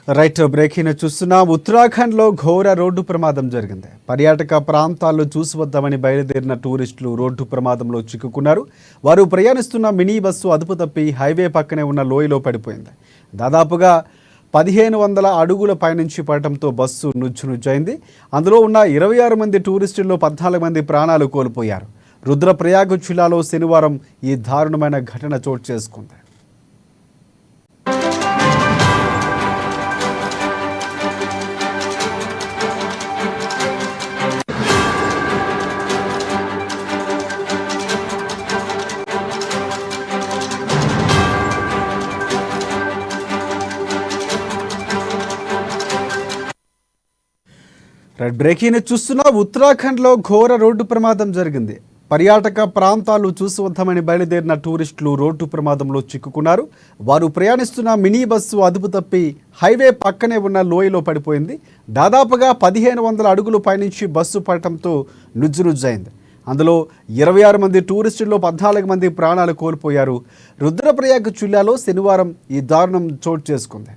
Right breaking చూస్తున్నాం. ఉత్తరాఖండ్లో ఘోర రోడ్డు ప్రమాదం జరిగింది. పర్యాటక ప్రాంతాల్లో చూసి వద్దామని బయలుదేరిన టూరిస్టులు రోడ్డు ప్రమాదంలో చిక్కుకున్నారు. వారు ప్రయాణిస్తున్న మినీ బస్సు అదుపు తప్పి హైవే పక్కనే ఉన్న లోయలో పడిపోయింది. దాదాపుగా 1500 అడుగుల పైనుంచి పడటంతో బస్సు నుజ్జునుజ్జైంది. అందులో ఉన్న 26 మంది టూరిస్టుల్లో 14 మంది ప్రాణాలు కోల్పోయారు. రుద్రప్రయాగ్ జిల్లాలో శనివారం ఈ దారుణమైన ఘటన చోటు చేసుకుంది. బ్రేకింగ్ చూస్తున్నా. ఉత్తరాఖండ్లో ఘోర రోడ్డు ప్రమాదం జరిగింది. పర్యాటక ప్రాంతాలు చూసి వద్దామని బయలుదేరిన టూరిస్టులు రోడ్డు ప్రమాదంలో చిక్కుకున్నారు. వారు ప్రయాణిస్తున్న మినీ బస్సు అదుపు తప్పి హైవే పక్కనే ఉన్న లోయలో పడిపోయింది. దాదాపుగా 1500 అడుగులు పైనుంచి బస్సు పడటంతో నుజ్జునుజ్జైంది. అందులో 26 మంది టూరిస్టుల్లో 14 మంది ప్రాణాలు కోల్పోయారు. రుద్రప్రయాగ్ జిల్లాలో శనివారం ఈ దారుణం చోటు చేసుకుంది.